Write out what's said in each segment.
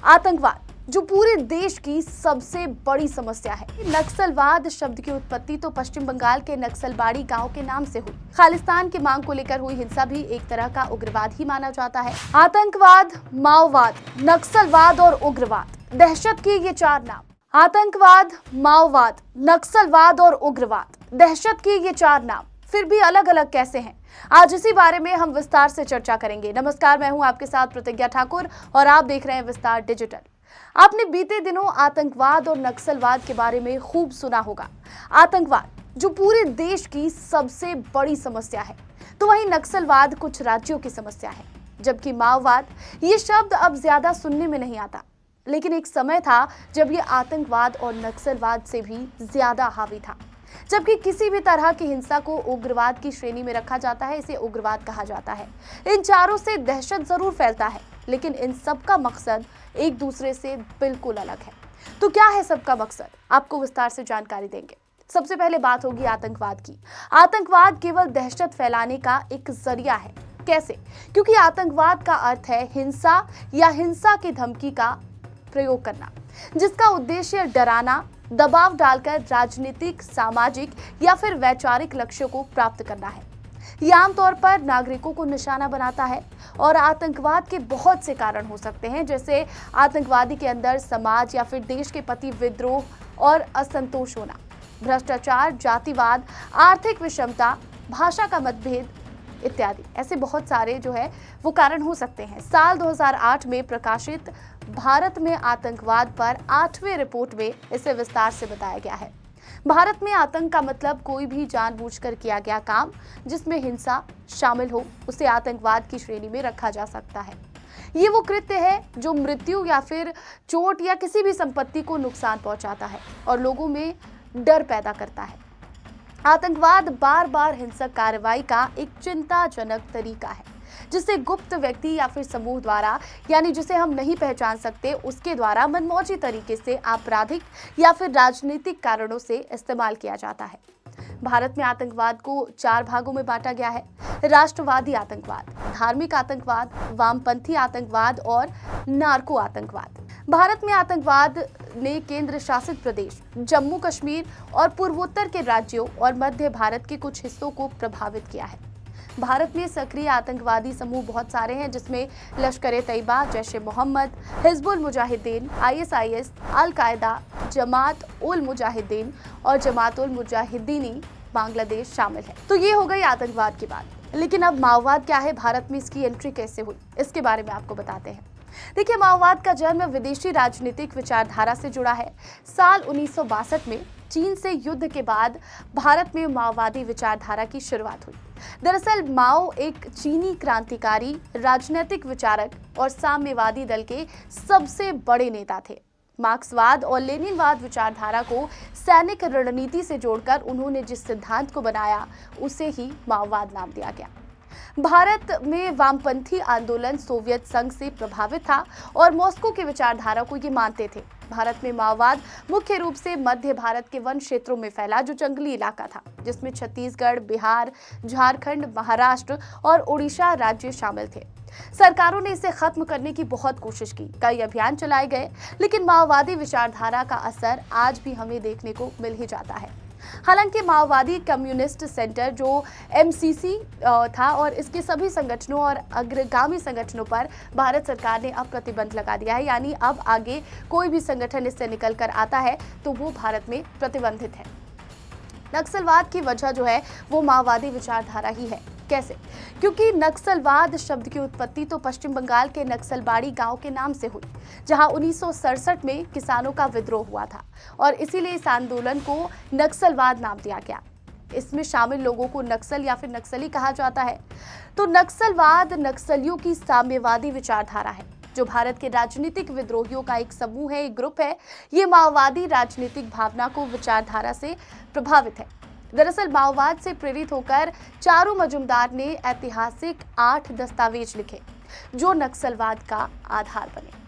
आतंकवाद जो पूरे देश की सबसे बड़ी समस्या है। नक्सलवाद शब्द की उत्पत्ति तो पश्चिम बंगाल के नक्सलबाड़ी गांव के नाम से हुई। खालिस्तान की मांग को लेकर हुई हिंसा भी एक तरह का उग्रवाद ही माना जाता है। आतंकवाद, माओवाद, नक्सलवाद और उग्रवाद, दहशत के ये चार नाम। आतंकवाद, माओवाद, नक्सलवाद और उग्रवाद, दहशत के ये चार नाम फिर भी अलग अलग कैसे हैं? आज इसी बारे में हम विस्तार से चर्चा करेंगे। नमस्कार, मैं हूं आपके साथ प्रतिज्ञा ठाकुर और आप देख रहे हैं विस्तार डिजिटल। आपने बीते दिनों आतंकवाद और नक्सलवाद के बारे में खूब सुना होगा। आतंकवाद जो पूरे देश की सबसे बड़ी समस्या है, तो वहीं नक्सलवाद कुछ राज्यों की समस्या है। जबकि माओवाद ये शब्द अब ज्यादा सुनने में नहीं आता, लेकिन एक समय था जब ये आतंकवाद और नक्सलवाद से भी ज्यादा हावी था। जबकि किसी भी तरह की हिंसा को उग्रवाद की श्रेणी में रखा जाता है, इसे उग्रवाद कहा जाता है। इन चारों से दहशत जरूर फैलता है, लेकिन इन सबका मकसद एक दूसरे से बिल्कुल अलग है। तो क्या है सबका मकसद? आपको विस्तार से जानकारी देंगे। सबसे पहले बात होगी आतंकवाद की। आतंकवाद केवल दहशत फैलाने का एक जरिया है। कैसे? क्योंकि आतंकवाद का अर्थ है हिंसा या हिंसा की धमकी का प्रयोग करना, जिसका उद्देश्य डराना, दबाव डालकर राजनीतिक, सामाजिक या फिर वैचारिक लक्ष्यों को प्राप्त करना है। यह आमतौर पर नागरिकों को निशाना बनाता है और आतंकवाद के बहुत से कारण हो सकते हैं, जैसे आतंकवादी के अंदर समाज या फिर देश के प्रति विद्रोह और असंतोष होना, भ्रष्टाचार, जातिवाद, आर्थिक विषमता, भाषा का मतभेद इत्यादि। ऐसे बहुत सारे जो है वो कारण हो सकते हैं। साल 2008 में प्रकाशित भारत में आतंकवाद पर 8वें रिपोर्ट में इसे विस्तार से बताया गया है। भारत में आतंक का मतलब कोई भी जानबूझकर किया गया काम जिसमें हिंसा शामिल हो, उसे आतंकवाद की श्रेणी में रखा जा सकता है। ये वो कृत्य है जो मृत्यु या फिर चोट या किसी भी संपत्ति को नुकसान पहुंचाता है और लोगों में डर पैदा करता है। आतंकवाद बार बार हिंसक कार्रवाई का एक चिंताजनक तरीका है, जिसे गुप्त व्यक्ति या फिर समूह द्वारा, यानी जिसे हम नहीं पहचान सकते, उसके द्वारा मनमौजी तरीके से आपराधिक या फिर राजनीतिक कारणों से इस्तेमाल किया जाता है। भारत में आतंकवाद को 4 भागों में बांटा गया है: राष्ट्रवादी आतंकवाद, धार्मिक आतंकवाद, वामपंथी आतंकवाद और नार्को आतंकवाद। भारत में आतंकवाद ने केंद्र शासित प्रदेश, जम्मू कश्मीर और पूर्वोत्तर के राज्यों और मध्य भारत के कुछ हिस्सों को प्रभावित किया है। भारत में सक्रिय आतंकवादी समूह बहुत सारे हैं, जिसमें लश्कर-ए-तैयबा, जैश-ए-मोहम्मद, हिजबुल मुजाहिदीन, आईएसआईएस, अल-कायदा, जमात-उल-मुजाहिदीन और जमात-उल-मुजाहिदीनी बांग्लादेश शामिल है। तो ये हो गई आतंकवाद की बात। लेकिन अब माओवाद क्या है, भारत में इसकी एंट्री कैसे हुई, इसके बारे में आपको बताते हैं। देखिए, माओवाद का जन्म विदेशी राजनीतिक विचारधारा से जुड़ा है। साल 1962 में चीन से युद्ध के बाद भारत में माओवादी विचारधारा की शुरुआत हुई। दरअसल माओ एक चीनी क्रांतिकारी, राजनीतिक विचारक और साम्यवादी दल के सबसे बड़े नेता थे। मार्क्सवाद और लेनिनवाद विचारधारा को सैनिक रणनीति से जोड़कर उन्होंने जिस सिद्धांत को बनाया, उसे ही माओवाद नाम दिया गया। भारत में वामपंथी आंदोलन सोवियत संघ से प्रभावित था और मॉस्को की विचारधारा को ये मानते थे। भारत में माओवाद मुख्य रूप से मध्य भारत के वन क्षेत्रों में फैला, जो जंगली इलाका था, जिसमें छत्तीसगढ़, बिहार, झारखंड, महाराष्ट्र और उड़ीसा राज्य शामिल थे। सरकारों ने इसे खत्म करने की बहुत कोशिश की, कई अभियान चलाए गए, लेकिन माओवादी विचारधारा का असर आज भी हमें देखने को मिल ही जाता है। हालांकि माओवादी कम्युनिस्ट सेंटर जो एमसीसी था और इसके सभी संगठनों और अग्रगामी संगठनों पर भारत सरकार ने अब प्रतिबंध लगा दिया है, यानी अब आगे कोई भी संगठन इससे निकल कर आता है तो वो भारत में प्रतिबंधित है। नक्सलवाद की वजह जो है वो माओवादी विचारधारा ही है। कैसे? क्योंकि नक्सलवाद शब्द की उत्पत्ति तो पश्चिम बंगाल के नक्सलबाड़ी गांव के नाम से हुई, जहां 1967 में किसानों का विद्रोह हुआ था और इसीलिए इस आंदोलन को नक्सलवाद नाम दिया गया। इसमें शामिल लोगों को नक्सल या फिर नक्सली कहा जाता है। तो नक्सलवाद नक्सलियों की साम्यवादी विचारधारा है, जो भारत के राजनीतिक विद्रोहियों का एक समूह है, एक ग्रुप है। ये माओवादी राजनीतिक भावना को विचारधारा से प्रभावित है। दरअसल माओवाद से प्रेरित होकर चारू मजुमदार ने ऐतिहासिक 8 दस्तावेज लिखे, जो नक्सलवाद का आधार बने।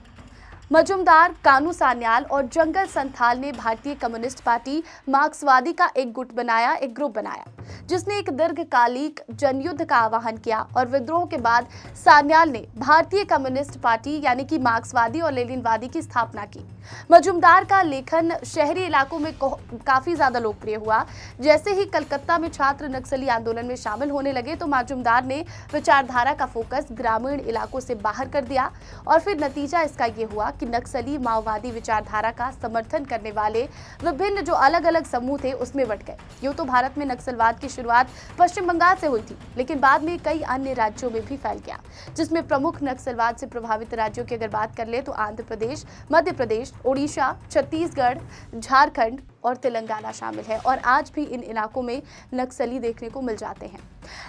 मजुमदार, कानू सान्याल और जंगल संथाल ने भारतीय कम्युनिस्ट पार्टी मार्क्सवादी का एक गुट बनाया, एक ग्रुप बनाया। जिसने एक दीर्घकालिक जनयुद्ध का आह्वान किया और विद्रोह के बाद सान्याल ने भारतीय कम्युनिस्ट पार्टी यानी कि मार्क्सवादी और लेनिनवादी की स्थापना की। मजूमदार का लेखन शहरी इलाकों में काफी ज्यादा लोकप्रिय हुआ। जैसे ही कलकत्ता में छात्र नक्सली आंदोलन में शामिल होने लगे तो मजूमदार ने विचारधारा का फोकस ग्रामीण इलाकों से बाहर कर दिया और फिर नतीजा इसका ये हुआ कि नक्सली माओवादी विचारधारा का समर्थन करने वाले विभिन्न जो अलग अलग समूह थे उसमें बंट गए। यूं तो भारत में नक्सलवाद की शुरुआत पश्चिम बंगाल से हुई थी, लेकिन बाद में कई अन्य राज्यों में भी फैल गया, जिसमें प्रमुख नक्सलवाद से प्रभावित राज्यों की अगर बात कर ले तो आंध्र प्रदेश, मध्य प्रदेश, ओडिशा, छत्तीसगढ़, झारखंड और तेलंगाना शामिल है और आज भी इन इलाकों में नक्सली देखने को मिल जाते हैं।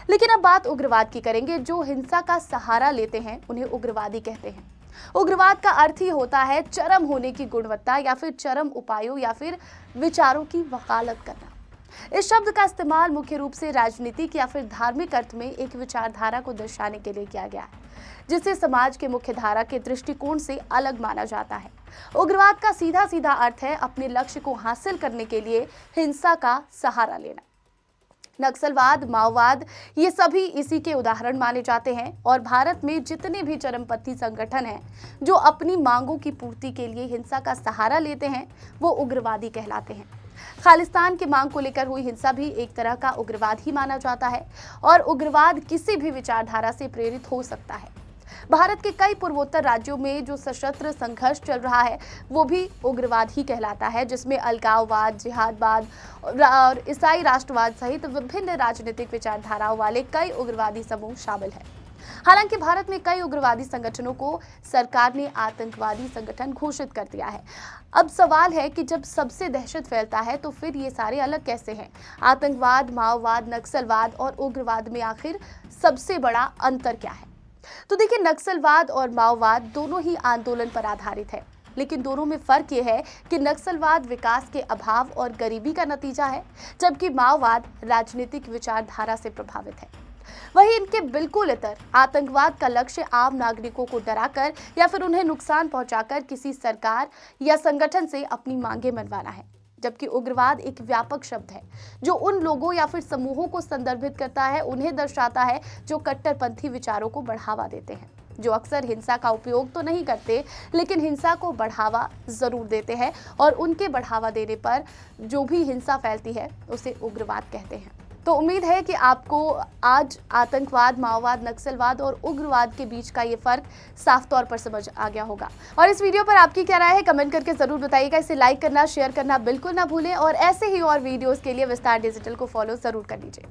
लेकिन अब बात उग्रवाद की करेंगे। जो हिंसा का सहारा लेते हैं उन्हें उग्रवादी कहते हैं। उग्रवाद का अर्थ ही होता है चरम होने की गुणवत्ता या फिर चरम उपायों या फिर विचारों की वकालत करना। इस शब्द का इस्तेमाल मुख्य रूप से राजनीतिक या फिर धार्मिक अर्थ में एक विचारधारा को दर्शाने के लिए किया गया है, जिसे समाज के मुख्य धारा के दृष्टिकोण से अलग माना जाता है। उग्रवाद का सीधा सीधा अर्थ है अपने लक्ष्य को हासिल करने के लिए हिंसा का सहारा लेना। नक्सलवाद, माओवाद ये सभी इसी के उदाहरण माने जाते हैं और भारत में जितने भी चरमपंथी संगठन हैं जो अपनी मांगों की पूर्ति के लिए हिंसा का सहारा लेते हैं वो उग्रवादी कहलाते हैं। खालिस्तान की मांग को लेकर हुई हिंसा भी एक तरह का उग्रवाद ही माना जाता है और उग्रवाद किसी भी विचारधारा से प्रेरित हो सकता है। भारत के कई पूर्वोत्तर राज्यों में जो सशस्त्र संघर्ष चल रहा है वो भी उग्रवाद ही कहलाता है, जिसमें अलगाववाद, जिहादवाद और ईसाई राष्ट्रवाद सहित विभिन्न राजनीतिक विचारधाराओं वाले कई उग्रवादी समूह शामिल हैं। हालांकि भारत में कई उग्रवादी संगठनों को सरकार ने आतंकवादी संगठन घोषित कर दिया है। अब सवाल है कि जब सबसे दहशत फैलता है तो फिर ये सारे अलग कैसे हैं? आतंकवाद, माओवाद, नक्सलवाद और उग्रवाद में आखिर सबसे बड़ा अंतर क्या है? तो देखिए, नक्सलवाद और माओवाद दोनों ही आंदोलन पर आधारित है, लेकिन दोनों में फर्क यह है कि नक्सलवाद विकास के अभाव और गरीबी का नतीजा है, जबकि माओवाद राजनीतिक विचारधारा से प्रभावित है। वहीं इनके बिल्कुल इतर आतंकवाद का लक्ष्य आम नागरिकों को डराकर या फिर उन्हें नुकसान पहुंचाकर किसी सरकार या संगठन से अपनी मांगे मनवाना है, जबकि उग्रवाद एक व्यापक शब्द है जो उन लोगों या फिर समूहों को संदर्भित करता है, उन्हें दर्शाता है जो कट्टरपंथी विचारों को बढ़ावा देते हैं, जो अक्सर हिंसा का उपयोग तो नहीं करते लेकिन हिंसा को बढ़ावा जरूर देते हैं और उनके बढ़ावा देने पर जो भी हिंसा फैलती है उसे उग्रवाद कहते हैं। तो उम्मीद है कि आपको आज आतंकवाद, माओवाद, नक्सलवाद और उग्रवाद के बीच का ये फर्क साफ तौर पर समझ आ गया होगा। और इस वीडियो पर आपकी क्या राय है कमेंट करके जरूर बताइएगा। इसे लाइक करना, शेयर करना बिल्कुल ना भूलें और ऐसे ही और वीडियोस के लिए विस्तार डिजिटल को फॉलो जरूर कर लीजिए।